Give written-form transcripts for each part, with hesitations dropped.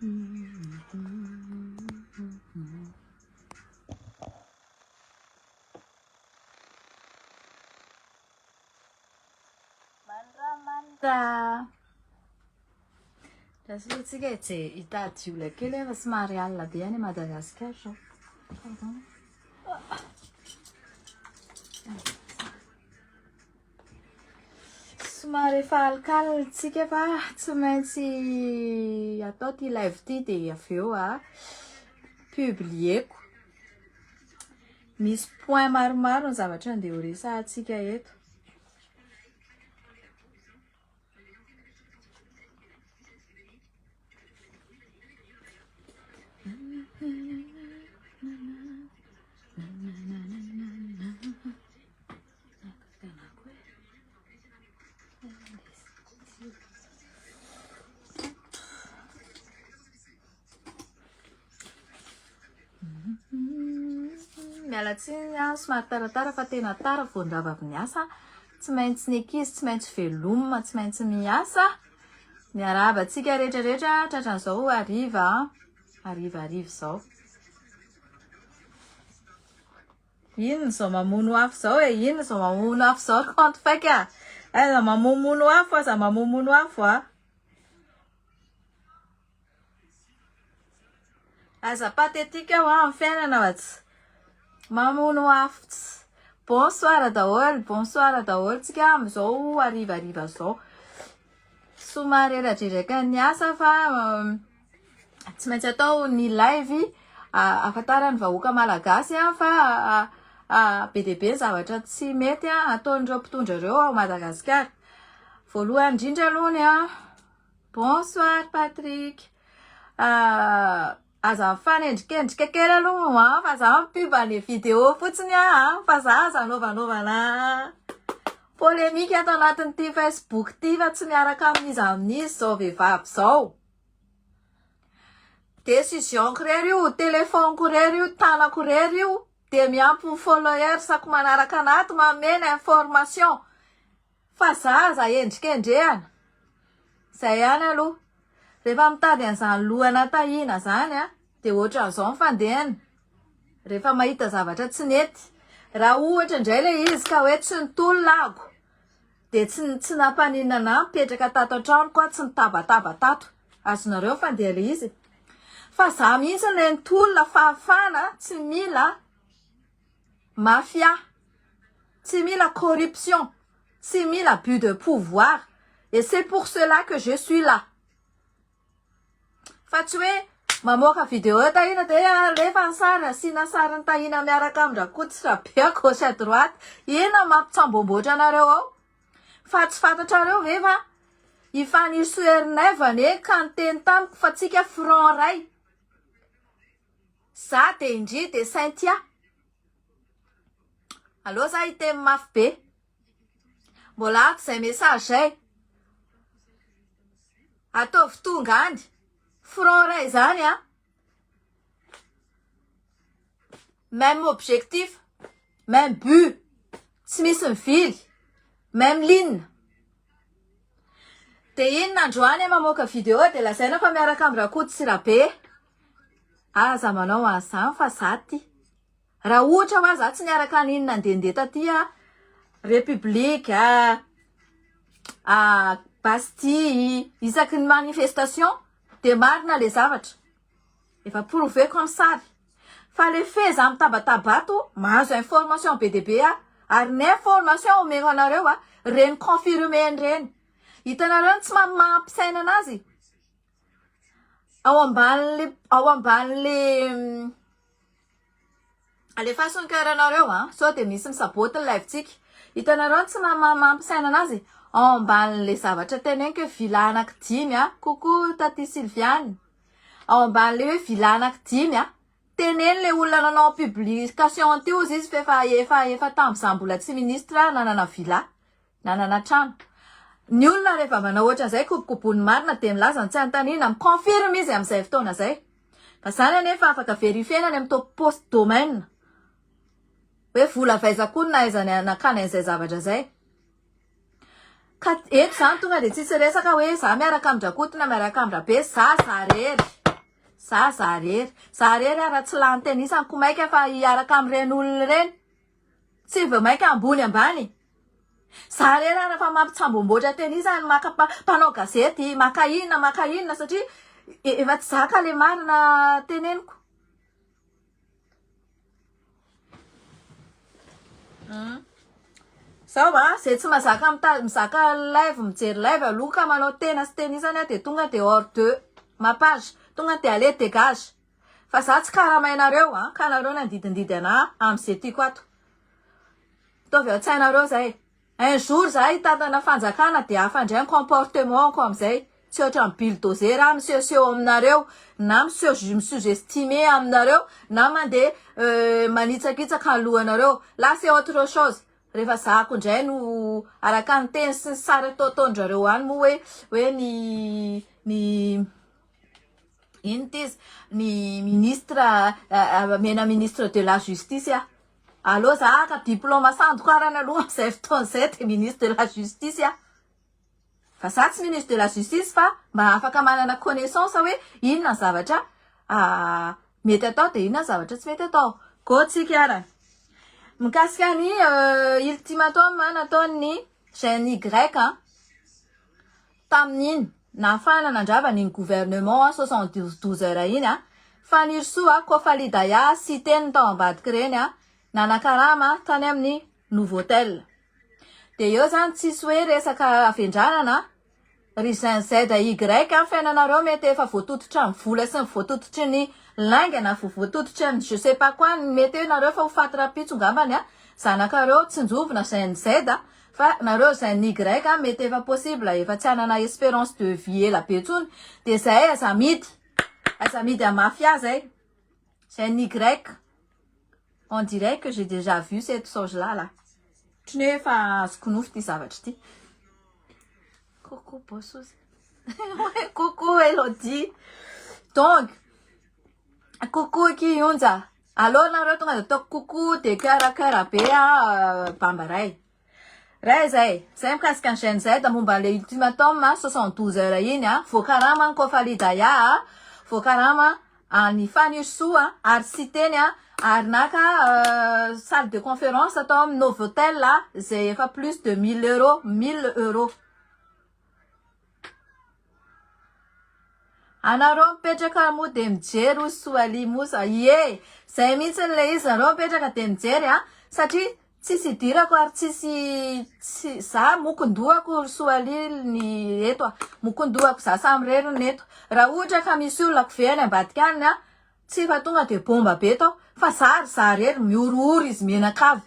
Mantra. Atsika hitady io ilay kely efa somary alina be any Madagasikara zao. Somary efa alikalintsika fa tsy maintsy atao ty live ty dia avy eo publieko. Misy point maromaro ny zavatra andeha ho resahantsika eto. Miala tsiny somary taratara fa tena tara voandrava avy niasa. Tsy maintsy ny ankizy tsy maintsy velomina, tsy maintsy miasa. Miarahaba antsika rehetrarehetra tratran'izao hariva zao. Ino zao mamono afo zao e? Ino zao mamono afo zao compte fake a? Aza mamono afo, aza mamono afo a? Aza patetika ho amin'ny fiainana vatsy. Mamono afo tsy. Bonsoir daholo tsika amizao hariva zao. Somary eladreraka niasa fa tsy maintsy atao ny live ahafantarany vahoaka malagasy fa be dia be zavatra tsy mety ataon'ireo mpitondra ireo ao Madagasikara. Voalohany indrindra aloha ny bonsoir Patrick. Aza mifanendrikendrika kely aloha fa za mipiba ny vidéo fotsiny fa za zanaovanovana polémique ato anatin'ity Facebook ty fa tsy miaraka amin'izy zao vehivavy zao. Décision-ko rery io, téléphone-ko rery io, tanako rery io, de miampy follower sako manaraka anato mamena information fa za endrikendrehana. Zay ihany aloha. Rehefa mitady an'izany lohana Tahina zany de ohatran'izao mifandehany. Rehefa mahita zavatra tsy nety. Raha ohatra indray le izy ka hoe tsy nitolonako de tsy nampaninana mipetraka tato an-trano koa tsy nitabataba tato. Azonareo fandeha le izy. Fa za mihitsy le nitolona fahafana tsy mila mafia. Tsy mila corruption. Tsy mila but de pouvoir. Et c'est pour cela que je suis là. Fa tsy hoe mamoaka vidéo Tahina de rehefa ny sary asina sariny Tahina miaraka amin-drakotsy be à gauche à droite. Ina mampitsamboamboatra anareo ao. Fa tsy fantatrareo ve fa ifanisoerinay vane ka niteny tamiko fa tsika franc ray. Za de indri de Saintia. Allo za hiteny mafy be. Mbola ako zay message zay. Ataovy tonga any. Franc ray zany même objectif, même but, tsy misy mivily, même ligne. De inona androany mamoaka vidéo de lazaina fa miaraka amin'ny rakotsy rabe. Aza manao an'izany fa za ty. Raha ohatra hoa za tsy niaraka n'inona ndendeha taty République, Bastille, isaky ny manifestation de marina le zavatra. Efa proveko amin'ny sary. Fa le feza mitabatabato, mahazo information be dia be ary ny information omeno anareo reny confirmé reny. Hitanareo tsy mampisaina anazy. Ao amban'le façon karanareo so de misy misaboty ny live-tsika. Hitanareo tsy mampisaina anazy. Ao amban'le zavatra teneniko vila anaky 5 coucou Tati Sylviane. Ao amban'le hoe vila anaky 5 teneny le olona nanao publication ty ozy izy efa tamin'izany mbola tsy ministra nanana vila, nanana trano. Ny olona rehefa manao ohatran'izay kopikopony marina de milaza tsy anontaniana, miconfirme izy amin'izay fotoana zay. Fa zany anefa afaka verifiena any amin'ny top post domaine. Hoe vola faizankony nahaizany anakana izay zavatra zay. Ka eto zany tonga de tsisy resaka hoe za miaraka amin'ny Drakoto na miaraka amin'ny Rabe, za rery. Zarery raha tsy lany teny isany ko maika fa hiaraka amin'ireny olona ireny tsy vao maika ambony ambany. Zarery raha fa mampitsamboamboatra teny isany maka mpanao gazety maka inona satria efa tsy zaka le marina teneniko. Zao zay tsy mazaka mizaka live mijery live aloha ka manao tena sy teny isany de tonga de hors deux ma page, tonga de allez dégage. Fa za tsy karamainareo ka nareo nandidindidy ana am'izay tiako ato. Tovy an-tsainareo zay. Un jour za hitantana fanjakana de afandray comportementko amizay. Tsy ohatry ny bulldozer miseho aminareo na misugestimer aminareo na mandeha manitsakitsaka alohanareo. Là c'est autre chose. Rehefa zako indray no araka ny teny sy ny sary ataondrareo any moa hoe ny ministre mena ministre de la justice alo za ka diplôme sandoko arany aloha amizay fotoan'izay de ministre de la justice fa za tsy ministre de la justice fa mba afaka manana connaissance hoe inona zavatra mety atao de inona zavatra tsy mety atao. Gotsika arany mikasika ny ultimatum nataon'ny chaîne Y tamin'iny nafana nandrava ny gouvernement 72 heures iny fa ny Irsoa Kofalidaya sy teny tao ambadiky reny nanakarama tany amin'ny Nouveau-Hôtel. De eo zany tsisy hoe resaka avendranana ry Y fiainanareo mety efa voatototry ny vola sy ny voatototry ny langue na voatototry ny je sais pas quoi mety hoe nareo fa ho faty rapitso ngambany zanakareo tsinjovina Z fa nareo Y mety efa possible efa tsy anana espérance de vie ela be tsony de zay aza midy à Mafia zay Y. On dirait que j'ai déjà vu cette chose là. Otriny hoe efa azoko nofy ty zavatra ty. Coucou bossozy. Coucou Elodie. Donc coucou Kiyunza. Alors nareo tonga de ataoko coucou de cœur be bamba ray. Ray zay mikasika ny chaîne zay da momba le ultimatum 72 heures iny voakarama ny Kofalidaya voakarama any Fanirsoa ary sy teny ary naka salle de conférence atao amin'ny Nouveau-Hôtel zay efa plus de 1000 euros. Anareo mipetraka moa de mijery Soali mosa zay mihitsy le izy nareo mipetraka de mijery satria tsisy idirako ary tsisy za mokondohako Soali ny eto mokondohako za samy reriny eto. Raha ohatra ka misy olona koveny ambadika any tsy fa tonga de bomba be tao fa za rery miorooro izy menakavy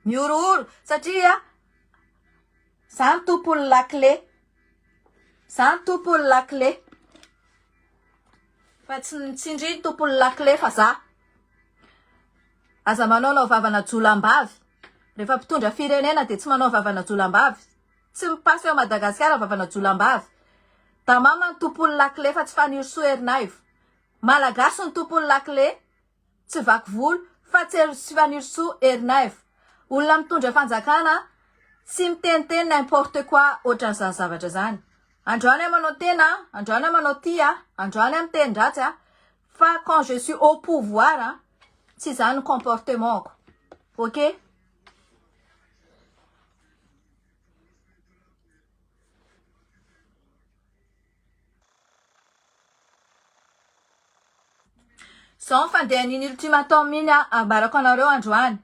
miorooro satria za tompony lakle fa tsy indri tompony lakle fa za aza manao vavana jolambavy rehefa mpitondra firenena de tsy manao vavana jolambavy tsy mipasy eo Madagasikara vavana jolambavy da mama ny tompony lakle fa tsy Fanirso Herinaivo. Malagasy ny tompony lakle tsy vaky volo fa tsy Fanirso Herinaivo. Olona mitondra fanjakana tsy miteniteny n'importe quoi ohatran'izany zavatra zany. Androany manao tena, androany manao tia, androany miteny dratsy fa quand je suis au pouvoir tsy zany comportementko. Ok? Zao fandeha niny ultimatum iny ambarako anareo androany.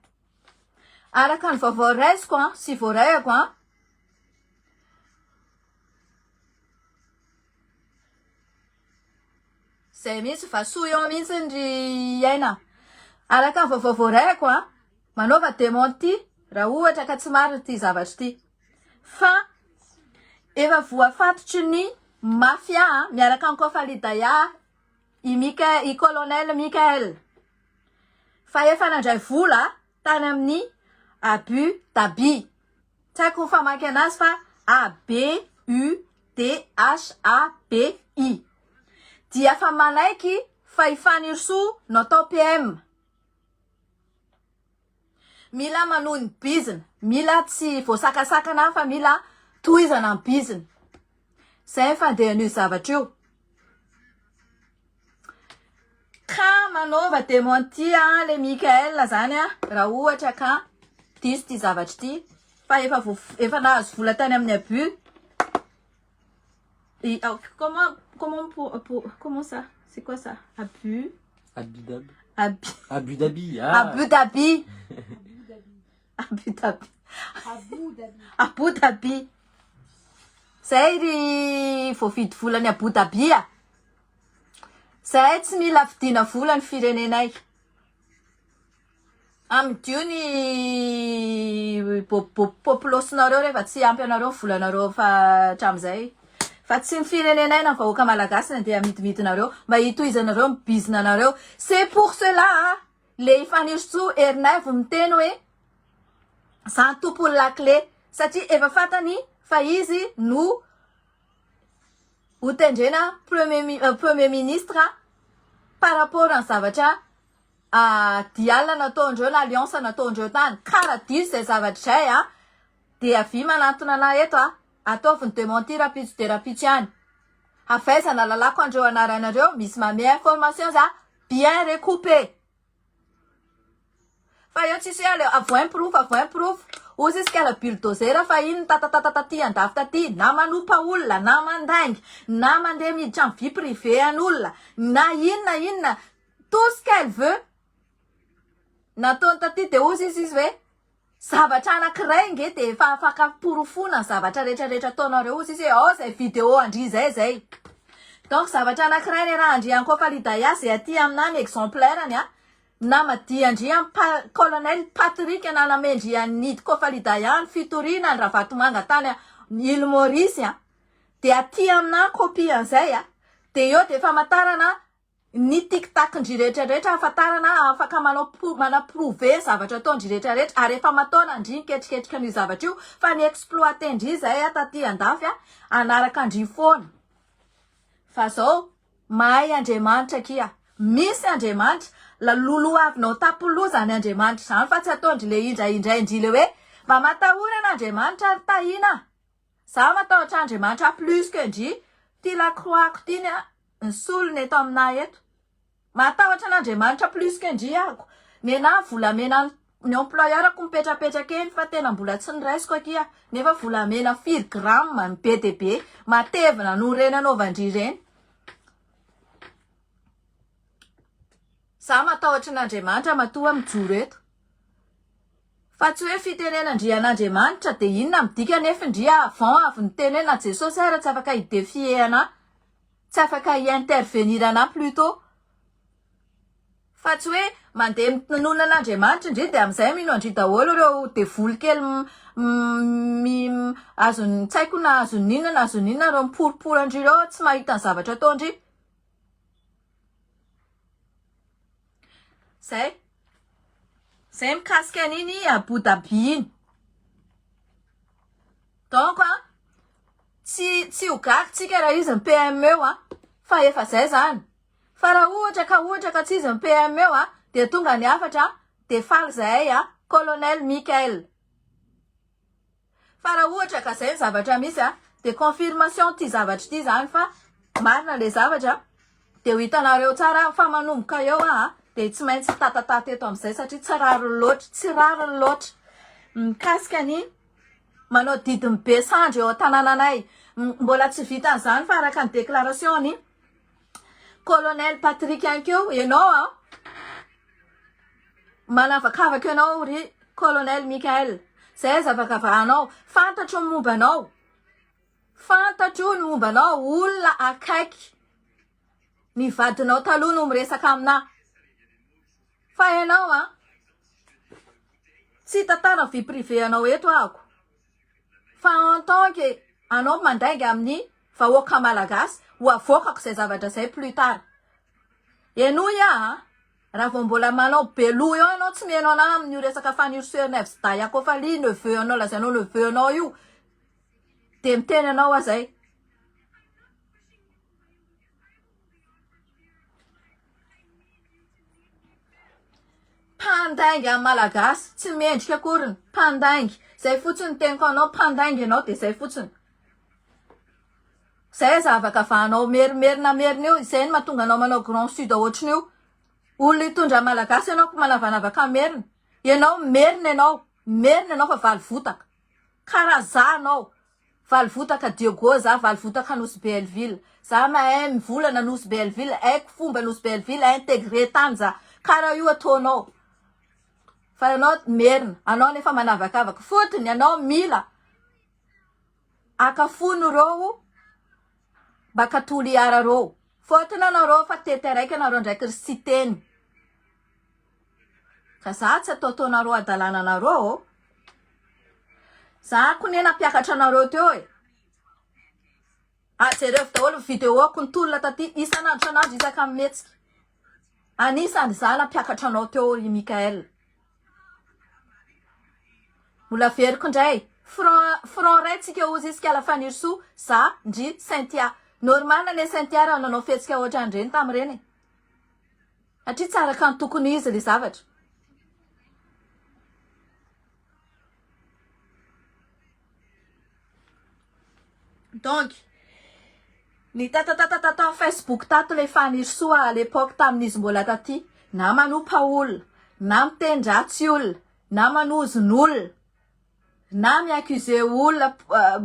Araka ny vaovao raisiko sy voarayako zay mihitsy vasoa mihitsy ry aina. Araka ny vaovao voarayako manova démenti raha ohatra ka tsy marina ty zavatra ty. Fa efa voafatotry ny Mafia miaraka amin'ny Kofalidaya i colonel Michael fa efa nandray vola tany amin'ny Abu Dhabi. Tsy haiko famaky anazy fa ABUDHABI. Dia fa manaiky fa i Fanirso natao PM. Mila manohy ny biziny, mila tsy voasakasakana fa mila tohizana ny biziny. Zay fandehan'io zavatra io. manova démenti le Michael zany raha ohatra ka diso ty zavatra ty fa efa nahazo vola tany amin'ny abus. Comment ça? C'est quoi ça? Abus Dhabi. Abu Dhabi. Abu Dhabi. Abu Dhabi. Zay ry voavidy volany Abu Dhabi a. Zay tsy mila vidina vola ny firenenay. Amidio ny populationareo rehefa tsy ampy anareo volanareo fa hatramizay. Fa tsy ny firenenay na vahoaka malagasy nandeha midimidinareo mba hitohizanareo ny bizinanareo. C'est pour cela le ifanirotso erinay vao miteny hoe zany tompony lakle satria efa fantany fa izy no hotendrena premier ministre par rapport amin'ny zavatra diala nataondreo na alliance nataondreo tany. Karaha diso zay zavatra zay dia avy manantona ana eto ataovy ny démentir rapide de rapide ihany. Hafaizana lalako andreo anaranareo misy mame information za bien recoupé. Fa eo tsisy hoe avo improve. Ozy izy kala bulldozer fa iny tatatatatati andafy taty na manompa olona na mandaingy na mandeha miditra amin'ny vie privé an'olona na inona tout ce qu'elle veut nataony taty de ozy izy hoe zavatra anankiray nge de efa afaka porofona zavatra rehetrarehetra ataonareo. Ozy izy hoe zay vidéo andry zay. Donc zavatra anankiray le raha andriany koa falidaya zay aty aminany exemplairany na madi andry colonel Patrick na namendry anid koa falidaya fitorina ny Ravatomanga tany Île Maurice de aty amina copie an'izay de eo de famantarana ny tic-tac-ndry rehetrarehetra afatarana afaka manaprouve zavatra ataondry rehetrarehetra ary efa mataona andry niketriketrika ny zavatra io fa ny exploité ndry zay taty andafy anaraka andry foana. Fa zao mahay Andriamanitra kia misy Andriamanitra la lolo avinao tapolo zany Andriamanitra zany fa tsy ataondry le indraindray le hoe mba matahorana Andriamanitra ary Tahina za matahotra Andriamanitra plus que ndry ty la croix ty ny solony eto aminay eto matahotra n'Andriamanitra plus que ndry ako mena volamena ny employeurako mipetrapetraka eny fa tena mbola tsy niraisiko akia nefa volamena 4 grammes ny be de be matevina no reny anaovandry reny. Za matahotra n'Andriamanitra matoa mijoro eto fa tsy hoe fitenenandry an'Andriamanitra de inona midika nefa ndry avant avy niteny na Jesosy ara tsy afaka idéfier ana tsy afaka intervenir ana plutôt fa tsy hoe mandeha minona n'Andriamanitra ndry de amizay mino andry daholo reo devoly kely azony tsy haiko na azony inona reo miporipory andry reo tsy mahita ny zavatra ataondry. Zay mikasika an'iny Abu Dhabi iny. Donc tsy ho gakytsika raha izy ny PME fa efa zay zany. Fa raha ohatra ka tsy izy ny PME de tonga ny afatra de faly zay colonel Michael. Fa raha ohatra ka zay ny zavatra misy de confirmation ty zavatra ty zany fa marina le zavatra de ho hitanareo tsara fa manomboka eo de tsy maintsy tatatata eto amizay satria tsy rariny loatra mikasika ny manao didiny be sandro eo tanànanay. Mbola tsy vita an'izany fa araka ny déclaration ny colonel Patrick ankeo enao manavakavaka enao ry colonel Michael zay zavakavahanao fantatro ny mombanao olona akaiky ny vadinao taloha no miresaka amina fa enao tsy tantara vie privé anao eto ako fa en tant que anao mandainga amin'ny vahoaka malagasy ho avokako zay zavatra zay plus tard. Eno raha vao mbola manao belo eo anao tsy mihainao ana amin'ny resaka fanirosernay sy dayako fa li neveu anao lazainao neveu anao io de miteny anao zay. Pandaingy amin'ny malagasy tsy mendrika akoriny pandaingy zay fotsiny tenko anao pandaingy anao de zay fotsiny. Zay zavaka vahanao merimerina io zay ny mahatonga anao manao grand sud ohatriny io Olona hitondra malagasy ianao ko manavanavaka merina. Ianao merina ianao fa valy votaka. Karazanao. Valy votaka Diogo za, valy votaka Nosy Belleville. Za mahay mivolana Nosy Belleville, haiko fomba Nosy Belleville, intégré tany za. Karaha io ataonao. Fa ianao merina, anao nefa manavakavaka. Fotony ianao mila akafony rô baka toliara rô. Fotony anarô fa tety raiky anarô ndraiky ry sy teny. Ka za tsy ataonarô adalana anarô. Za kone nampiakatra anarô teo e. Jereo daholo vidéoko nitolona taty isanandro sanandro isaka mihetsika. Anisany za nampiakatra anao teo i Mikael. Mbola veriko indray. Franc ray tsika ozy isika la fanirso za ndry Saintia. Normal ne Saintia raha nanao fetsika ohatran'ireny tamin'ireny. Satria tsara kanto tokony izy le zavatra. Donc, ny tata Facebook tato le fanirso à l'époque tamin'izy mbola taty, na manompa olona, na mitendratsy olona, na manozon'olona, na mi-accuser olona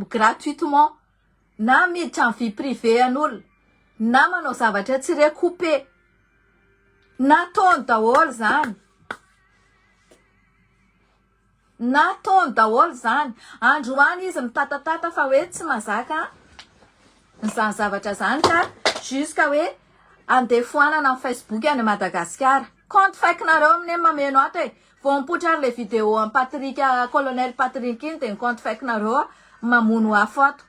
gratuitement, na miditra amin'ny vie privée an'olona, na manao zavatra tsy recoupé. Nataony daholo zany. Nataony daholo zany. Androany izy mitatatata fa hoe tsy mazaka zany zavatra zany ka jusqu'à hoe andefoanana amin'ny Facebook any Madagasikara. Compte faikinareo amin'ny mameno ato e. Vao mipotra le vidéo amin'ny Patrick, colonel Patrick iny de ny compte faikinareo mamono afo ato.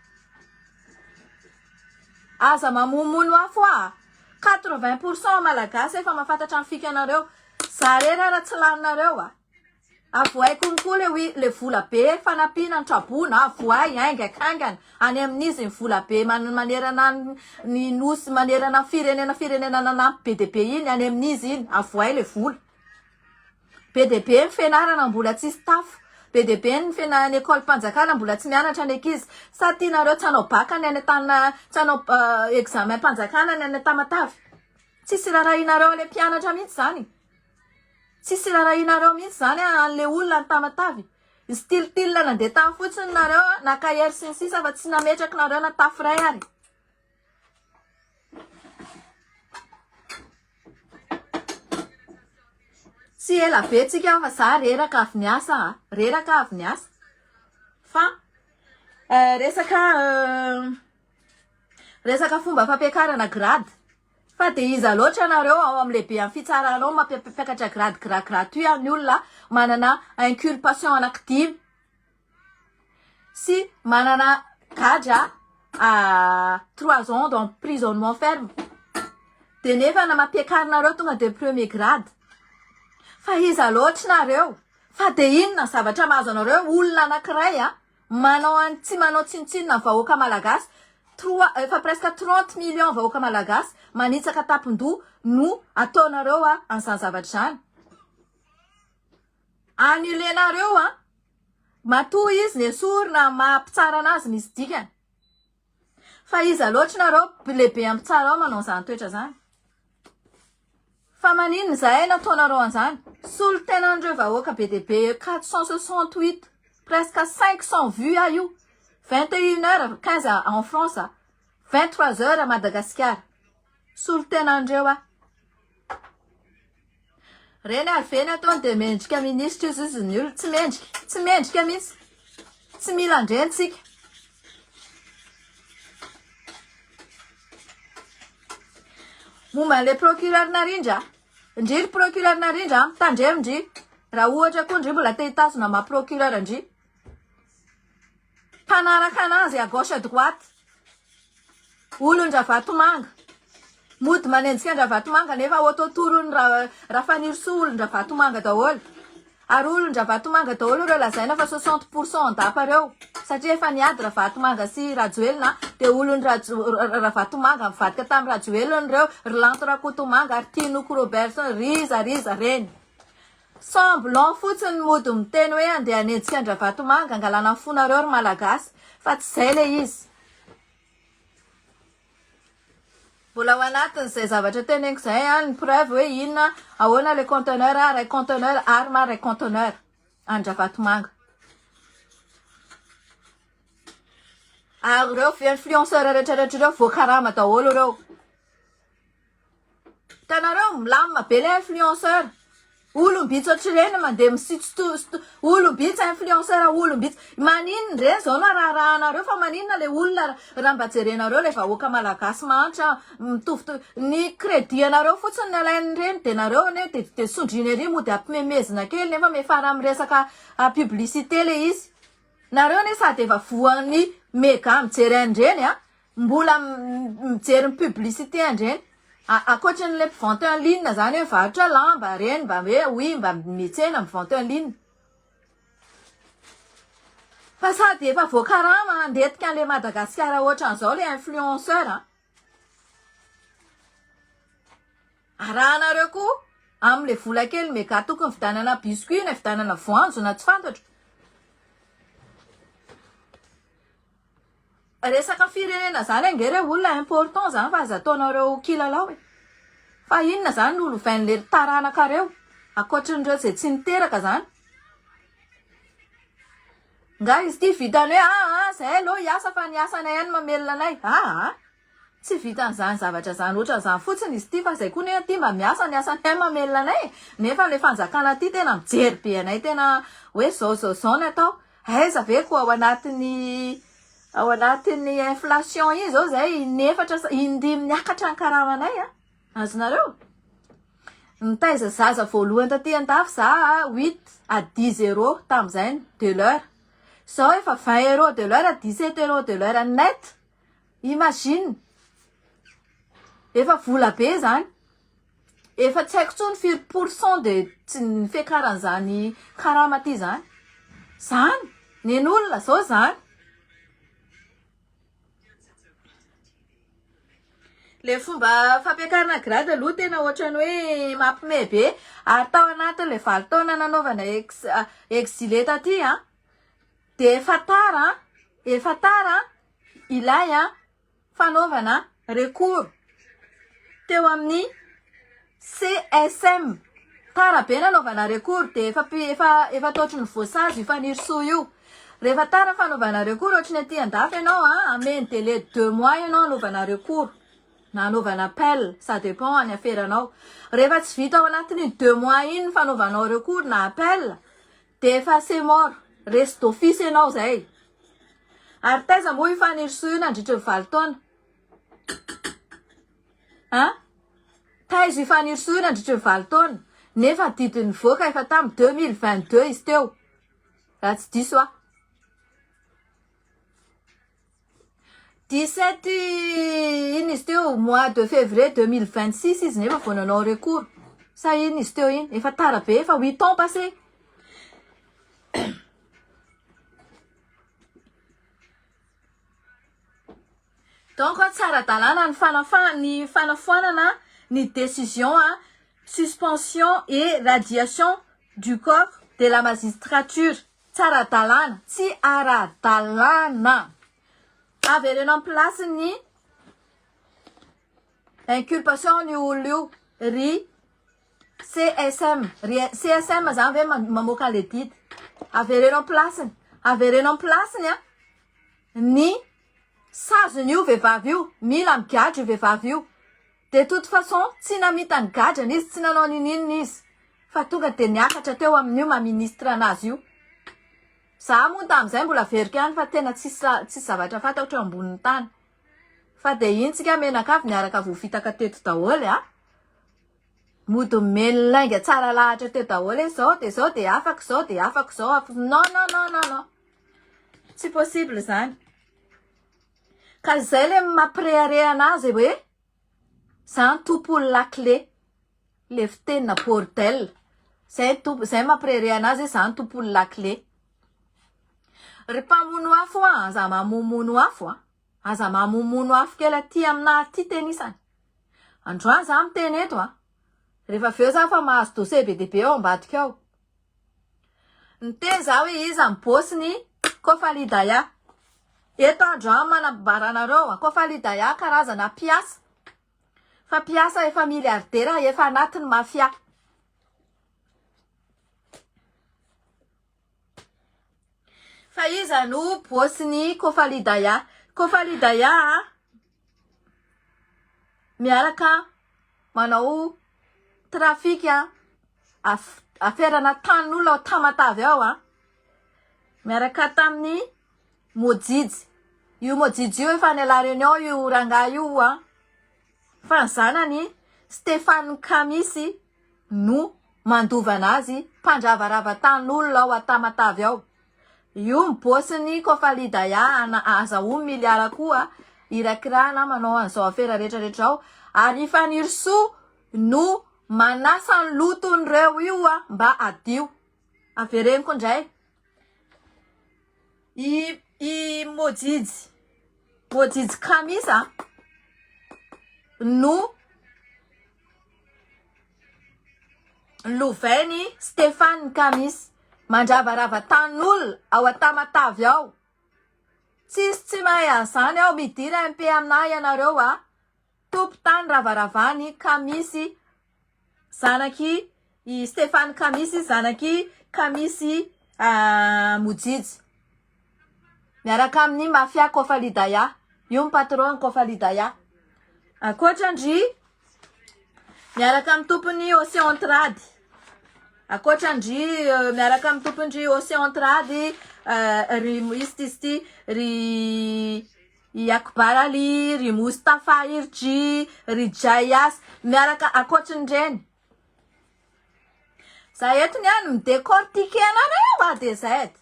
Aza mamono afo 80% malagasy efa mahafantatra ny fikanareo. Zare raha tsy laninareo avoay konkoa le vola be fanampiana ny trabona, avoay aingakangana any amin'izy ny vola be manerana ny nosy, manerana firenena nanampy be de be iny any amin'izy iny, avoay le vola. Be de be ny fianarana mbola tsisy tafo, be de be ny fianarana ny école mpanjakana mbola tsy mianatra ny ankizy. Sa tianareo tsy hanao baka ny any tany, tsy hanao examen mpanjakana ny any Tamatavy. Tsisy rarahinareo le mpianatra mihitsy zany. Tsisy rarahinareo mihitsy zany an'le olona ny Tamatavy. Still nandeha tany fotsiny nareo nakahery sy ny sisa fa tsy nametraky nareo na tafo ray ary. Tsy ela be tsika fa za reraka avy niasa, reraka avy niasa. Fa resaka fomba fampiakarana grade. Fa de iza loatra nareo ao amin'ny lehibe amin'ny fitsaranao mampiakatra grade gratuit amin'ny olona manana inculpation anankidimy. Sy manana gadra à 3 ans d'emprisonnement ferme. De nefa na mampiakarinareo tonga de premier grade. Fa iza loatra nareo. Fa de inona zavatra mahazo anareo olona anankiray manao tsy manao tsinotsinona vahoaka malagasy. Efa presque 30 millions vahoaka malagasy manitsaka tapindoha no ataonareo an'izany zavatra zany. Annulenareo matoa izy ny esorina mampitsara anazy misy dikany. Fa iza loatra nareo lehibe ampitsara ao manao an'izany toetra zany. Fa maninona zahay nataonareo an'izany? Solo tenandreo vahoaka be de be 468, presque 500 vues io. 21h15 en France, 23h à Madagascar. Solo tenandreo Reny arveny ataony de mendrika ministra izy ny olo. Tsy mendrika mihitsy. Tsy mila andrentsika. Momba le procureur narindra. Ndry procureur narindra tandremo ndry. Raha ohatra koa ndry mbola te hitazona ma procureur ndry. Mpanaraka anazy à gauche à droite. Olon-dra vatomanga. Mody manenjika andra vatomanga nefa autotorony raha fanirso olon-dra vatomanga daholo. Ary olon-dra vatomanga daholo ireo lazaina fa 60% dapa reo. Satria efa niady raha vatomanga sy rajoelina de olon-dra vatomanga mivadika tamin'ny rajoelina reo Rilanto Rakotomanga ary Tinoko Robertson riza reny. Semblant fotsiny mody miteny hoe andeha hanenjika andra vatomanga angalana ny fonareo ry malagasy fa tsy zay le izy. Mbola ao anatin'izay zavatra teneniko zay ny preuve hoe inona ahoana le conteneur ray conteneur ary ma ray conteneur Andravatomanga. Ary reo influenceur rehetrarehetra reo voakarama daholo reo. Tanareo milamina be le influenceur. Olombitsy ohatr'ireny mandeha misitso olombitsy influenceur olombitsy. Maninona reny zao no arahanareo fa maninona le olona raha mba jerenareo le vahoaka malagasy mahantra mitovy ny crédit anareo fotsiny alainy reny de nareo ane de sondriny ery mody ampimemezina kely nefa mefara amin'ny resaka publicité le izy. Nareo ne sady efa voan'ny mega mijery andreny mbola mijery publicité andreny. Akoatran'le mpivanty en ligne zany hoe varotra lamba reny mba hoe oui mba mitsena mivanty en ligne. Fa sady efa voakarama andetika an'le Madagasikara ohatran'izao le influenceur. Arahanareo koa am'le vola kely mega tokony vidanana biscuit na vidanana voanjo na tsy fantatra. Resaka firenena zany angere olona important zany fa aza ataonareo kilalao. Fa inona zany no lovain'le taranaka reo akoatran'ireo zay tsy niteraka zany. Nga izy ty vitany hoe zay aloha hiasa fa niasana ihany mamelona anay. Tsy vitan'izany zavatra zany ohatran'izany fotsiny izy ty fa zay koa ne ty mba miasa niasanay mamelona anay. Nefa le fanjakana ty tena mijery be anay tena hoe zao ny atao. Aiza ve koa ao anatin'ny inflation iny zao zay indimy miakatra ny karamanay azonareo. Nitaiza zaza voalohany taty an-dafy za 8 à 10 euros tam'izay de l'heure. Zao efa 20 euros de l'heure à 17 euros de l'heure net. Imagine. Efa vola be zany. Efa tsy haiko tsony 4% de ny fiakaran'izany karama ty zany. Zany nen'olona zao zany. Le fomba fampiakarana grade aloha tena ohatrany hoe mampime be ary tao anatin' le 20 taona nanaovana exilé taty de efa tara ilay fanaovana recours teo amin'ny CSM. Tara be nanaovana recours de efa taotry ny voasazy ifanirisoa io. Rehefa tara fanaovana recours ohatrany aty an-dafy ianao ameny délai 2 mois ianao anaovana recours. Na anaovana appel, ça dépend any aferanao. Rehefa tsy vita ao anatin'ny 2 mois iny fanaovanao recours na appel, de efa c'est mort, reste d'office ianao zay. Ary taiza moa ifanirisoa io nandritra ny 20 taona. Taiza ifanirisoa io nandritra ny 20 taona. Nefa didiny voaka efa tamin'ny 2022 izy teo. Raha tsy diso 17 iny izy teo mois de février 2026 izy nefa vao nanao recours. Sa iny izy teo iny efa tara be efa 8 ans passé. Donc tsara dalana ny fanafoanana ny décision suspension et radiation du corps de la magistrature. Tsara dalana, tsy ara-dalana. Averena en place ny inculpation ny olona io ry CSM. CSM zany hoe mamoaka le didy. Averena en place ny sazony io vehivavy io, mila migadra io vehivavy io. De toute façon tsy namita ny gadrany izy, tsy nanao ninina izy. Fa tonga de niakatra teo amin'io ma-ministre anazy io. Za moa tam'izay mbola verika ihany fa tena tsisy zavatra fantako eo ambonin'ny tany. Fa de iny tsika menakavy niaraka voafitaka teto daholo mody meno lainga tsara lahatra teto daholo zao de afaka zao. Non. Tsy possible zany. Ka zay le mampirehare anazy hoe zany tompony lakle. Le fitenina bordel. Zay mampirehare anazy zany tompony lakle. Ry mpamono afo aza mamomono afo aza mamomono afo kely aty amina ty tenisany. Androany za miteny eto rehefa aveo za fa mahazo dossier be dehibe ao ambadika ao. Niteny za hoe iza mibosiny Kofalidaya. Eto androany manambaranareo Kofalidaya karazana piasa. fa piasa efa miliardera efa anatin'ny mafia. Fa iza no bossiny Kofalidaya. Kofalidaya miaraka manao trafika aferana tanin'olona ao Tamatavy ao miaraka tamin'ny Mojijy. Io Mojijy io efa nela réunion io rangahy io fa ny zanany Stéphane Kamisy no mandovana azy mpandravarava tanin'olona ao Tamatavy ao. Io mibosiny Kofalidaya azahomy miliara koa irakirana manao an'izao afera rehetrarehetra ao ary fanirso no manasa ny loton'ireo io mba adio. Avereniko indray. I Mojijy Kamisa no lovainy Stéphane Kamisy mandravarava tanin'olona ao Tamatavy ao. Tsy mahay an'izany ao midira MP aminahy ianareo tompo tany ravaravany Kamisy zanaky i Stéphane Kamisy zanaky Kamisy Mojijy miaraka amin'ny Mafia Kofalidaya. Io ny patron Kofalidaya. Akoatrandry miaraka amin'ny tompony Océan Trady. Akoatrandry miaraka amin'ny tompondry Océan Trady ry Moisty ry Akbarali, ry Mustafa Irji, ry Jayas miaraka akoatrandreny. Za eto niany midécortiquer anareo de zay.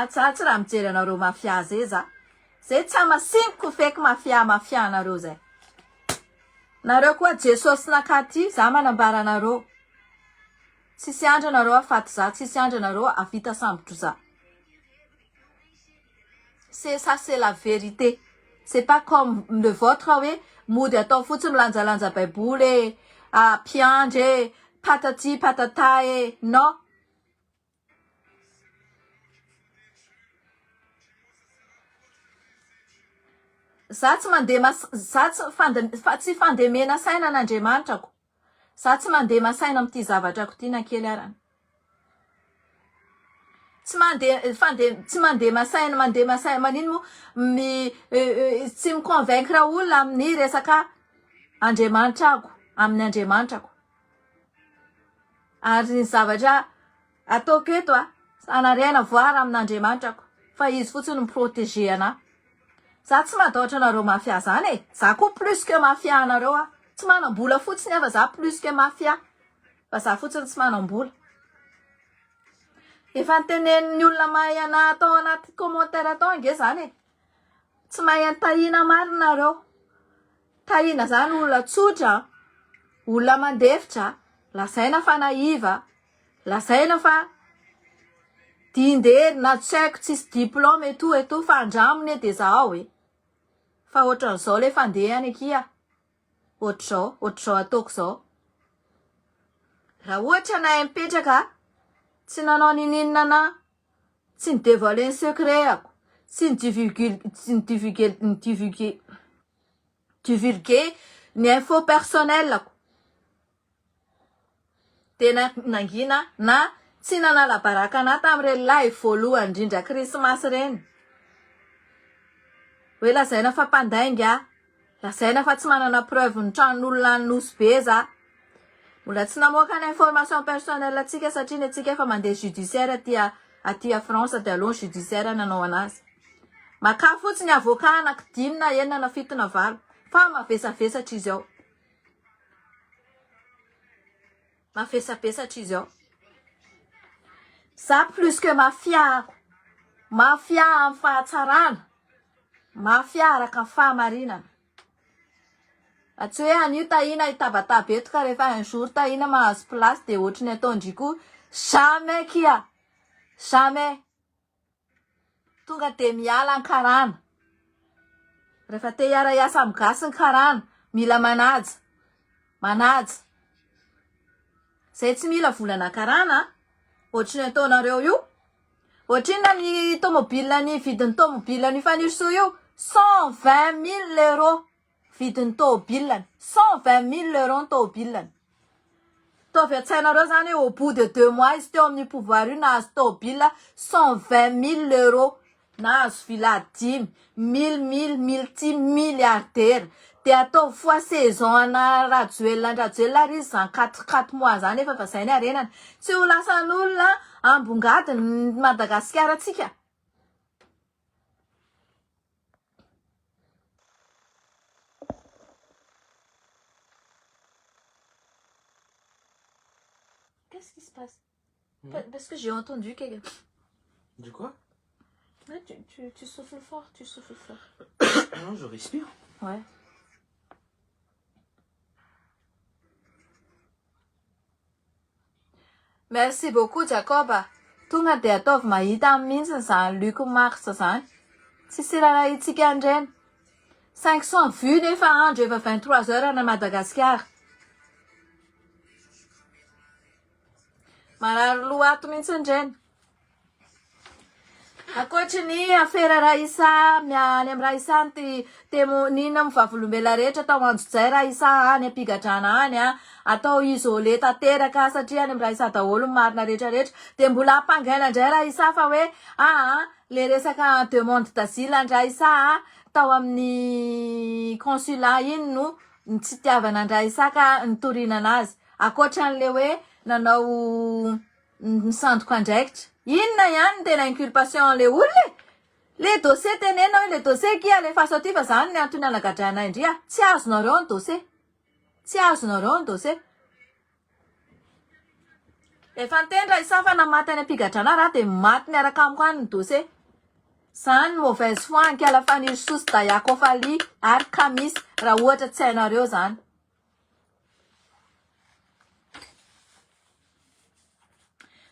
Tsy raha mijery anareo mafia zay za. Zay tsy amasiniko feky mafia anareo zay. Nareo koa Jesosy nakaty za manambara anareo. Tsisy andro anareo afaty za, tsisy andro anareo avita sambotro za. C'est ça, c'est la vérité. C'est pas comme le vôtre mody atao fotsiny milanjalanja baiboly piandre patati patata non. Za tsy mandeha tsy fandemena saina n'Andriamanitra. Za tsy mandeha masaina amin'ity zavatra ko ty na kely arany. Tsy mandeha masaina manino tsy miconvaincre olona amin'ny resaka Andriamanitra amin'ny Andriamanitra. Ary ny zavatra ataoko eto anarena voara amin'Andriamanitra fa izy fotsiny miprotéger ana. Za tsy matahotra anareo mafia zany za koa plus que mafia anareo tsy manambola fotsiny afa za plus que mafia fa za fotsiny tsy manambola. Efa ntenenin'ny olona mahay ana atao anaty commentaire atao nge zany tsy mahay Tahina marina nareo. Tahina zany olona tsotra, olona mandefitra, lasaina fa naiva, lasaina fa dindery na tsy haiko tsisy diplôme et tout fa andramony de za ao fa ohatran'izao le fandehany akia ohatr'izao ataoko zao. Raha ohatra na mipetraka tsy nanao ninina na tsy ny dévoiler ny secret tsy ny divulguer ny info personnel de nangina na tsy nanala baraka ana tamin'ireny live voalohany indrindra Krismasy reny. Hoe lazaina fa mpandainga, lazaina fa tsy manana preuve ny tranon'olona nosy be za. Mbola tsy namoaka ny information personnelle atsika satria ny atsika efa mandeha judiciaire aty a France de alon judiciaire nanao anazy. Maka fotsiny avocat anaky 5 na 4 na 7 na 8 fa mavesavesatra izy ao. Mavesavesatra izy ao. Za plus que mafia amin'ny fahatsarana, mafia araka ny fahamarinana. Atsy hoe anio Tahina itabataba eto ka rehefa un jour Tahina mahazo place de ohatriny ataondriko jamais kia. Jamais. Tonga de miala ny karana. Rehefa te hiara-iasa amin'ny gasy ny karana, mila manaja. Zay tsy mila volana karana, ohatriny ataonareo io. Ohatriny ny tomobile ny vidin'ny tomobile ny fanirso io 120 000 €. vidin'ny tôbilany 120 000 euros ny tôbilany. Taovy an-tsainareo zany au bout de 2 mois izy teo amin'ny pouvoir io nahazo tôbila 120 000 euros nahazo villa 10 1000 multimilliardaire. De atao fois saison ana rajoelina ary izy zany 4 mois zany efa fa zay ny arenany. Tsy ho lasan'olona ambongadiny Madagasikara atsika. Qu'est-ce qui se passe? Parce que j'ai entendu quelqu'un. Du quoi? Ouais, tu souffles fort, tu souffles fort. Non, je respire. Ouais. Merci beaucoup, Jacob. Tonga de ataovy mahita mintsy zany Luc Mars zany. Tsisy raha itsika andreny. 500 vues nefa andro efa 23 heures na Madagascar. Marary loato mintsy andreny. Akoatry ny afera Raisa, miany amin'ny Raisa ny temonina mivavolombela rehetra tao anjojay Raisa any ampigadrana any atao isolé tanteraka satria any amin'ny Raisa daholo marina rehetrarehetra. De mbola ampangaina indray Raisa fa hoe le resaka demande d'asile any Raisa tao amin'ny consulat iny no tsy tiavana any Raisa ka nitorina anazy. Akoatra an'le hoe nanao nisandoko andraikitra. Inona ihany tena inculpation le olona. Le dossier tenena hoe le dossier kia le fasotiva zany ny antony anagadrana indria. Tsy azonareo ny dossier. Tsy azonareo ny dossier. Efa nitendra isafa namaty any ampigadrana raha de maty miaraka amiko any ny dossier. Zany mauvaise foi ankala faniry sosy dayako fali ary kamis raha ohatra tsy hainareo zany.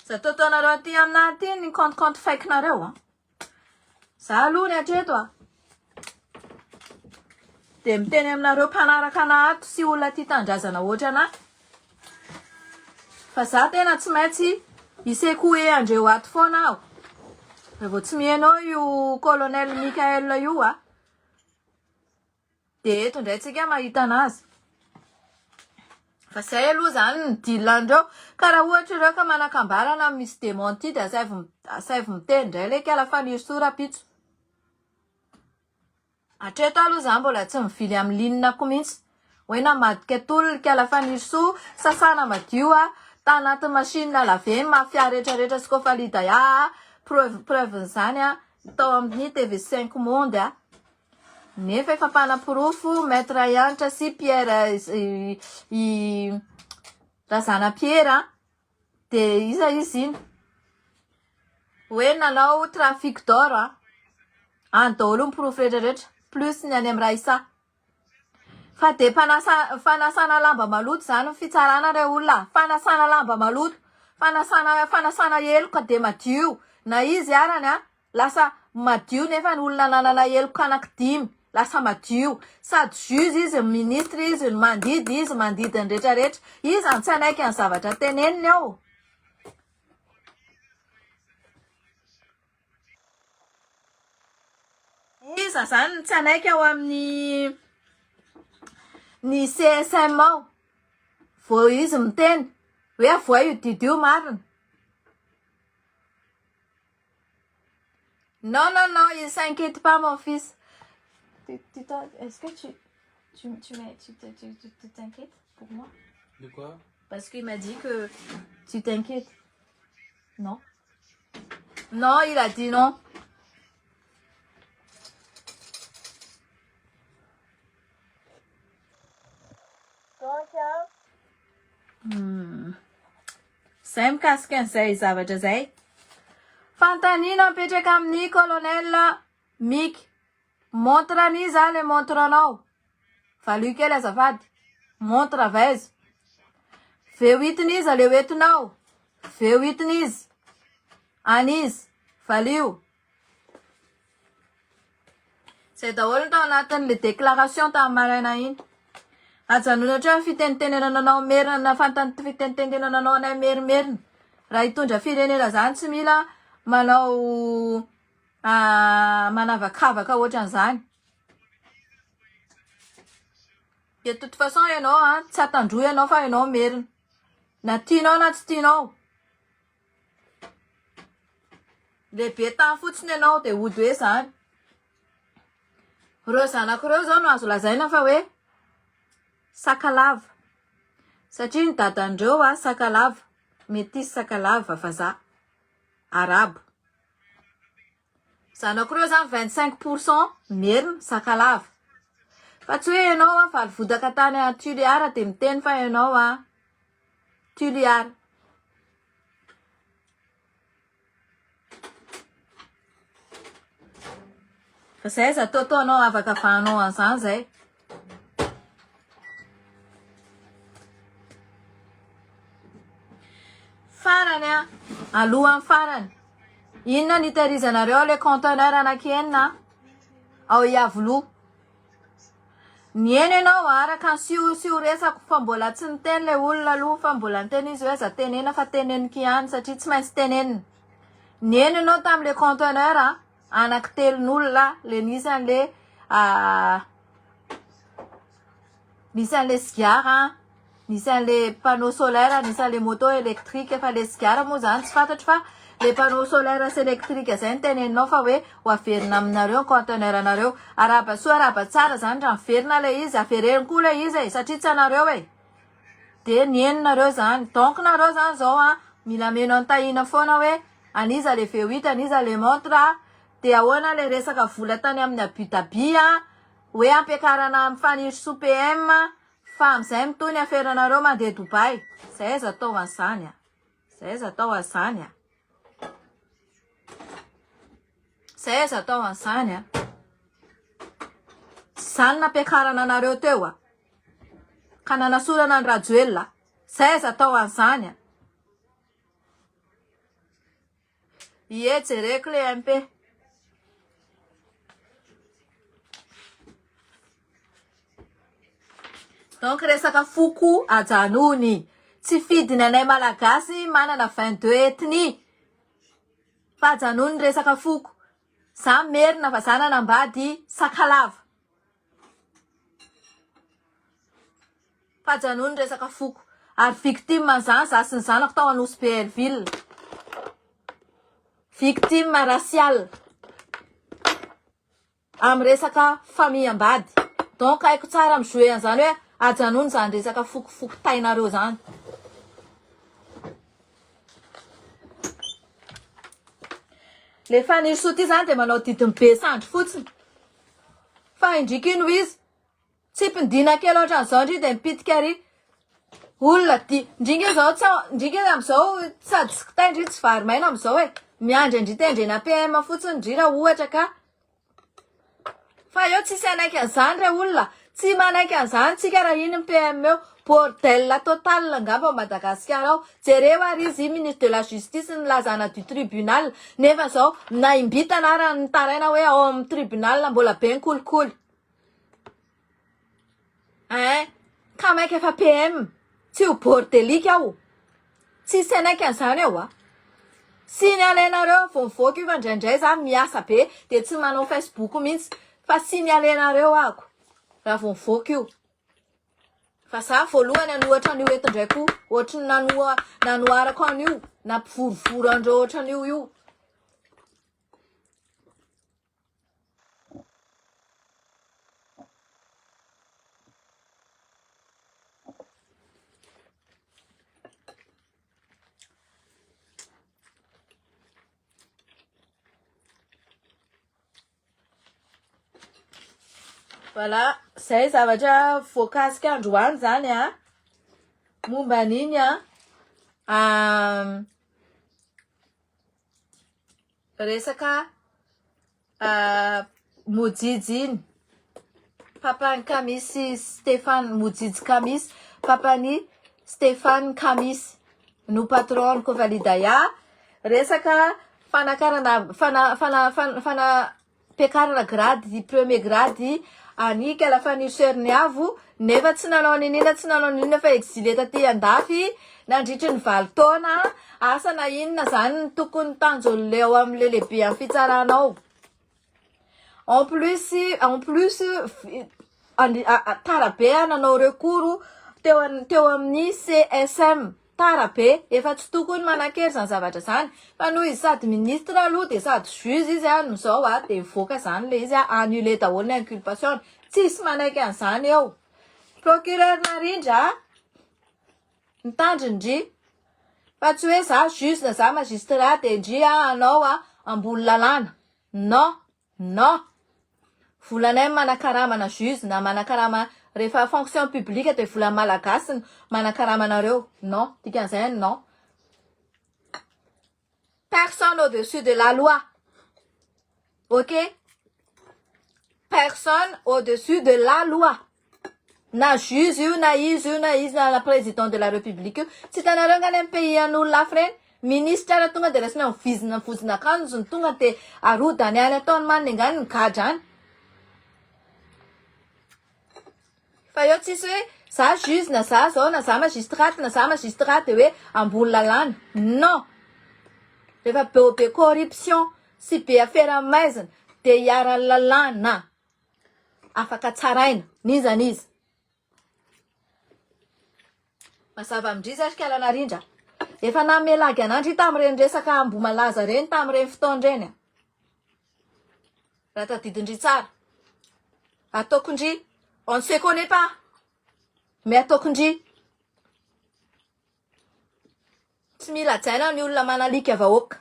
Za totonareo aty aminaty ny compte fake nareo. Za aloha ny hatreto de miteny aminareo mpanaraka anato sy olona ty tandrazana ohatra ana. Fa za tena tsy maintsy iseko hoe andreo ato foana aho. Rehefa tsy mihainao io colonel Michael io de eto ndray tsika mahita anazy. Fa zay aloha zany ny dilandreo. Ka raha ohatra ireo ka manakambarana misy démenti de asavy miteny ndray le kala faniry sorapitso. Hatreto aloha zany mbola tsy mivily amin'ny lininako mihitsy. Hoe namadika tolona kala faniry so sasana madio tanaty machine à laver Mafia rehetrarehetra sy kofa lida preuve zany tao amin'ny TV5 Monde nefa efa mpanapirofo maître Yantra sy Pierre razana Pierre de izy iny hoe nanao trafic d'or any daholo mipirofo rehetrarehetra plus ny any amin'ny Raisa. Fa de fanasana lamba maloto zany fitsarana reo olona. Fanasana lamba maloto, fanasana eloka de madio. Na izy arany lasa madio nefa ny olona nanana eloka anaky 5 lasa madio. Sady juge izy, ministre izy, mandidy izy, mandidiny rehetrarehetra. Izy any tsy anaiky ny zavatra teneniny ao. Izy zany tsy anaiky ao amin'ny ny CSM ao. Vao izy miteny hoe voa io didy io marina. Non, il s'inquiète pas mon fils. Est-ce que tu t'inquiètes pour moi? De quoi? Parce qu'il m'a dit que tu t'inquiètes. Non? Non, il a dit non. Zay mikasika an'izay zavatra zay. Fantanina mipetraka amin'ny colonel Mick. Montre an'izy le montre anao. Valio kely azafady. Montre avaiza. Veo hitin'izy le hoentinao. Veo hitin'izy. An'izy. Valio. Zay daholo tao anatin'le déclaration tamin'ny maraina iny. Ajanona ohatry ny fitenitenenanao merina fitenitenenanao anay merimerina. Raha hitondra firenena zany tsy mila manao manavakavaka ohatran'izany. De toute façon ianao tsy atandroy ianao fa ianao merina na tianao na tsy tianao lehibe tany fotsiny ianao de ody hoe zany reo zanak'ireo zao no azo lazaina fa hoe sakalava satria ny dadandreo sakalava métis sakalava vazaha arabo zanak'ireo zany 25% merina sakalava fa tsy hoe ianao valy vodaka tany Tuliara de miteny fa ianao Tuliara fa zay zataonao afaka vahanao an'izany zay farany alohan'ny farany inona nitahirizanareo le conteneur anakenina ao iavoloha ny eny ianao araka ny sio resako fa mbola tsy niteny le olona aloha fa mbola niteny izy hoe za tenena fa teneniky ihany satria tsy maintsy tenenina ny eny ianao tam'le conteneur anaky telon'olona le nisy an'le cigare nisy an'le panneau solaire nisy an'le moto électrique fa le cigare moa zany tsy fantatro fa le panneau solaire sy électrique zay niteneninao fa hoe ho averina aminareo ny conteneur anareo araba soa araba tsara zany raha miverina le izy avereny koa le izy satria tsy anareo de ny eninareo zany donc nareo zany zao mila meno an-tahina foana hoe aniza le V8 aniza le montre de ahoana le resaka vola tany amin'ny abus Dhabi hoe ampiakarana mifaniry sous PM fa amizay mitony aferanareo mandeha Dubai zay zatao an'izany zay zatao an'izany zay zatao an'izany zany nampiakarana anareo teo ka nanasorana ny rajoelina zay zatao an'izany ie jereko le MP donc resaka foko ajanony tsy fidiny anay malagasy manana 22 ethnie fa ajanony resaka foko za merina fa za nanambady sakalava fa ajanony resaka foko ary victime an'izany za sy ny zanako tao anosy Belleville victime raciale amy resaka famille ambady donc haiko tsara mijouer an'izany hoe ajanony zany resaka fokofoko tainareo zany le faniry soa ty zany de manao didiny be sandry fotsiny fa indriky ino izy tsy mpindina kely ohatran'izao ndry de mipitika ary olona ndringy zao ndringy amizao sady tsy kitay ndry tsy vary maina amizao miandry ndry tendrena PM fotsiny ndry raha ohatra ka fa eo tsisy anaiky an'izany re olona tsy manaiky an'izany tsika raha iny ny PM eo bordel total ngamba Madagasikara ao jereo ary izy ministre de la justice nilazana du tribunal nefa zao naimbita anarany nitaraina hoe ao amin'ny tribunal mbola be nkolikoly ka maika efa PM tsy ho bordelika ao tsisy anaiky an'izany eo sy ny alenareo vao mivoaka io fa ndraindray za miasa be de tsy manao Facebook mihitsy fa sy ny alenareo ako raha vao mivoaka io fa za voalohany anohatra an'io eto ndray koa ohatrany nanoarako an'io nampivorivory andreo ohatran'io io voilà zay zavatra voakasika androany zany momba an'iny resaka mojijy iny papany Kamisy Stéphane mojijy Kamisy papany Stéphane Kamisy no patron ko validaya resaka fanapiakarana grady premier grady anika la fanirser ny avo nefa tsy nanao ninina fa exilé taty andafy nandritry ny 20 taona asa na inona zany ny tokony tanjony leo am'le lehibe amin'ny fitsaranao en plus tara be nanao recours teo amin'ny CSM tara be efa tsy tokony manan-kery zany zavatra zany fa noho izy sady ministre aloha de sady juge izy no zao de mivoaka zany le izy annulé daholo ny inculpation tsisy manaiky an'izany eo. Procureur narindra mitandrindry fa tsy hoe za juge na za magistrat de ndry anao ambony lalàna. Non volanay manakaramana juge na manakarama rehefa fonction publique de vola malagasy manakaramanareo. Non, dikan'izay non. Personne au-dessus de la loi. Ok? Personne au-dessus de la loi. Na juge io, na izy io, na izy na président de la république io. Tsy hitanareo ngany amin'ny pays an'olo lafy reny. Ministre tonga de resina vozina akanjony tonga de arodany any ataony maniny ngany ny gadra any. Fa eo tsisy hoe za juge na za zao na za magistrat de hoe ambony lalàna. Non. Rehefa be corruption sy be affaire maizina de hiaran'ny lalàna afaka tsaraina nizanizy. Mazava amindry zash kala narindra. Efa namelagy anandry tamin'ireny resaka ambomalaza reny tamin'ireny fotoandreny. Raha tadidindry tsara. Ataokondry. On ne se connaît pas. Mais ataokondry. Tsy mila jaina ny olona manalika vahoaka.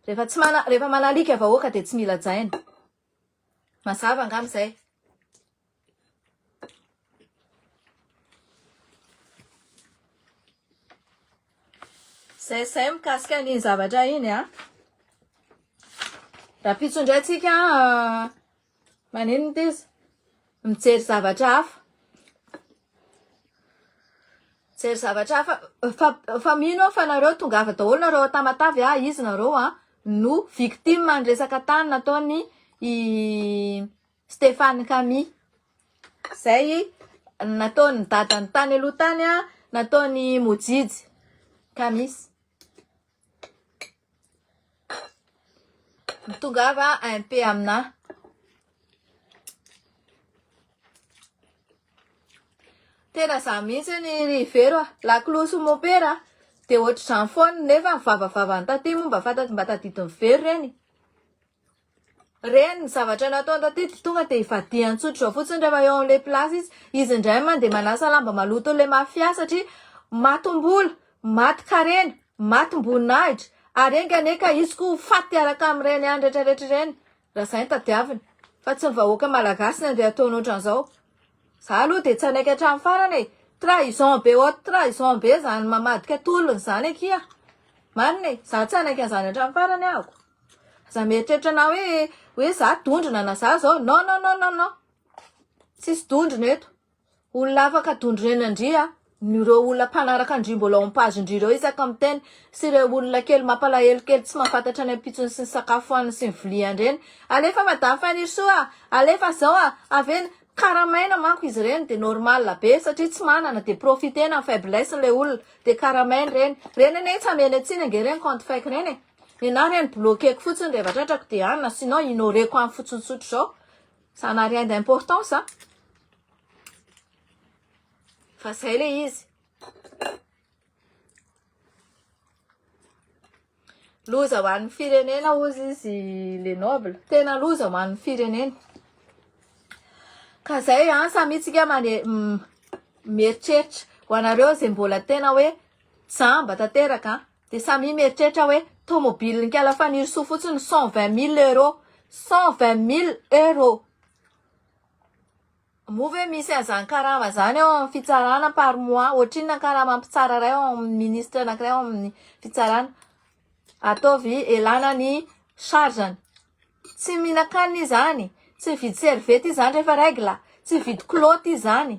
Rehefa manalika vahoaka de tsy mila jaina. Mazava angamizay. Zay mikasika ny zavatra iny raha pitson-draitsika manino tizy mijery zavatra hafa. Mijery zavatra hafa fa mino fa nareo tongava daholo nareo tamatavy izy nareo no victime ny resaka tany nataony Stéphane Camille. Zay nataony dadany tany aloha tany nataony Mojijy Kamis. Mitongava MP amina. Tena za mihitsy ny rivero laklosy mopera de ohatry zany foana nefa mivavavava ny taty mba tadidiny very reny. Reny ny zavatra nataony taty tonga de ivadiany tsotro zao fotsiny rehefa eo am'le place izy indray mandeha manasa lamba maloto le Mafia satria matombola, maty karena, maty mboninahitra. Arenga neka izy ko faty araka amin'ireny andro rehetrarehetra reny. Raha zay tadiaviny. Fa tsy vahoaka malagasy ny andeha ataony ohatran'izao. Za aloha de tsy anaiky hatramin'ny farany trahison be trahison be zany mamadika tolony zany akia. Mariny za tsy anaiky an'izany hatramin'ny farany ahako. Za mieritreritra na hoe za dondrina na za zao. Non. Tsisy dondrina eto. Olona afaka dondrina andria. Nireo olona mpanaraka andry mbola ampazondry reo isaka miteny sy ireo olona kely mampalahelo kely tsy mahafantatra ny apitsony sy ny sakafo hoaniny sy ny viliany reny. Alefa madame Fanisoa, alefa zao aveny karamaina manko izy reny de normal be satria tsy manana de profitena ny faiblesse le olona de karamaina reny. Reny ane tsy ameny atsiny ange reny compte fake reny. Nena reny bloqueko fotsiny rehefa tratrako de anina sinon inoreko amin'ny fotsotsotro zao. Ça n'a rien d'importance fa zay le izy. Loza ho an'ny firenena ozy izy le noble. Tena loza ho an'ny firenena. Ka zay samitsika mieritreritra ho anareo zay mbola tena hoe jamba tanteraka de samy mieritreritra hoe tomobile ny kala faniry so fotsiny 120 000 euros. 120 000 euros. Move misy an'izany karama zany eo amin'ny fitsarana par mois. Ohatrin'ny karama mpitsara ray eo amin'ny ministre anankiray eo amin'ny fitsarana. Ataovy elana ny charge-any. Tsy mihinan-kanina izany. Tsy vidy serviette izany rehefa règle. Tsy vidy clotte izany.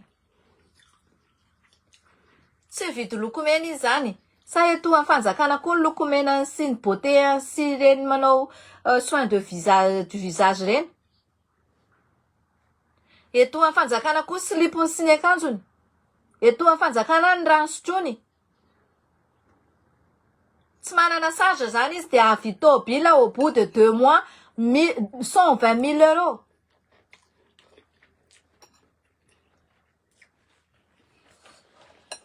Tsy vidy lokomena izany. Sa eto amin'ny fanjakana koa ny lokomena sy ny beauté sy reny manao soin de visage reny. Eto amin'ny fanjakana koa slipony sy ny akanjony. Eto amin'ny fanjakana ny rano sotrony. Tsy manana charge zany izy de avy tobila au bout de 2 mois 120 000 euros.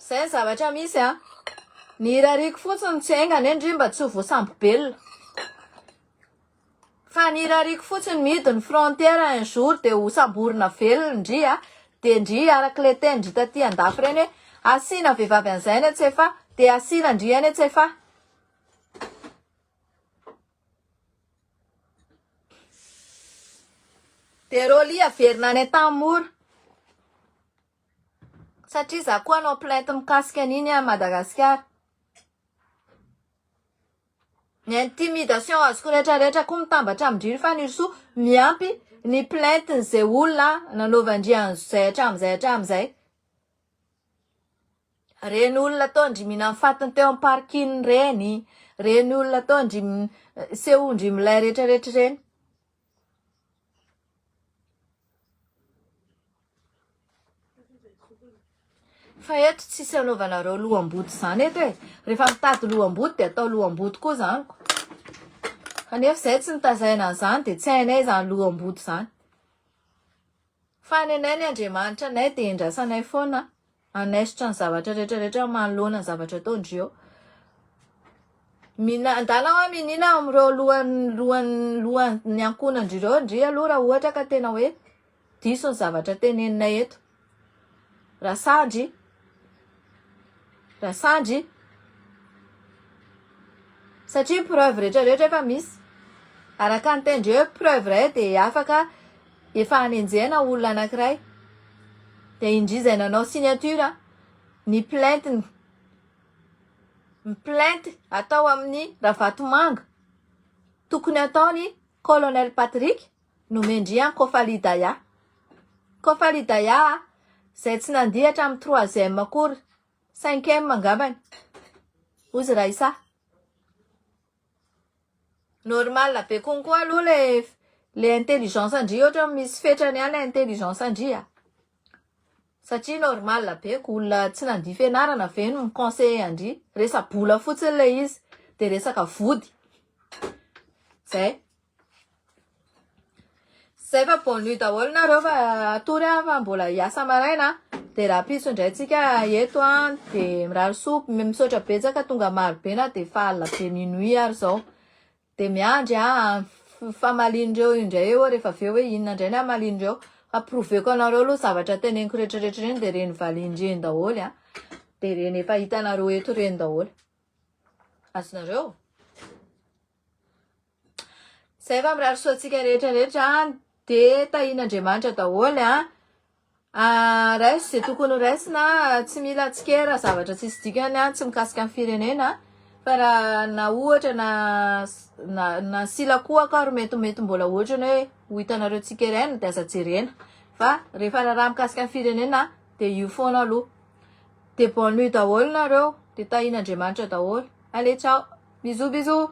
Zay zavatra misy a. Ny rariko fotsiny tsy aingany indrindra tsy ho voasambo-belona. Fa ny rariko fotsiny midiny frontière un jour de ho samborina velona ndria. De ndri arak'le tendry taty andafy reny hoe asina vehivavy an'izay ny tsy efa de asina ndriany tsy efa. De roly averina any an-tanimora. Satria za koa anao plainte mikasika an'iny a Madagasikara. Ny intimidation azoko rehetrarehetra koa mitambatra amindriny fa ny soa miampy ny plainte-n'izay olona nanaovandrian'izay hatramin'izay. Reny olona tao ndry minamfatiny teo amin'ny parking reny. Reny olona tao ndry sehondry milay rehetrarehetra reny. Fa eto tsisy anaovanareo lohamboty zany eto e. Rehefa mitady lohamboty de atao lohamboty koa zany. Kanefa zay tsy nitazaina an'izany de tsy hainay zany lohamboty zany. Fa ny anay ny Andriamanitra anay de indrasanay foana. Anesitra ny zavatra rehetrarehetra manoloana ny zavatra ataondreo. Andala hoa minina amin'ireo lohan'ny ankonandreo ndry aloha raha ohatra ka tena hoe diso ny zavatra teneninay eto. Rasandry. Satria preuve rehetrarehetra efa misy. Araka ny tendreo hoe preuve ray de afaka efa hanenjena olona anankiray. De indrizay nanao signature ny plainte atao amin'ny Ravatomanga. Tokony ataony Colonel Patrick nomendria Kofalidaya. Kofalidaya zay tsy nandihatra amin'ny 3e akory 5e angambany. Ozy raisa. Normal be konkoa aloha le intelligence andri ohatra misy fetrany any intelligence andria. Satria normal be ko olona tsy nandia fianarana ve no conseiller andri. Resa bola fotsiny le izy de resaka vody. Zay. Zay fa bonne nuit daholo nareo fa atory fa mbola hiasa maraina. De raha piso indraitsika eto de mirary sopy misaotra betsaka tonga maro be na de fa alina be minuit ary zao. De miandry famalindreo indray eo rehefa aveo hoe inona indray ny amalindreo. Approveko anareo aloha zavatra teneniko rehetrarehetra reny de reny valindreny daholo de reny efa hitanareo eto reny daholo. Azonareo? Zay fa mirary soatsika rehetrarehetra de tahin'Andriamanitra daholo raisy zay tokony ho raisina tsy mila atsikera zavatra tsisy dikany tsy mikasika amin'ny firenena. Fa raha na ohatra na sila koa ka mety mbola ohatra hoe ho hitanareo tsikerena de aza jerena. Fa rehefa raha mikasika amin'ny firenena de io foana aloha. De bonne nuit daholo nareo. De tahin'Andriamanitra daholo. Allez ciao. Bisous bisous.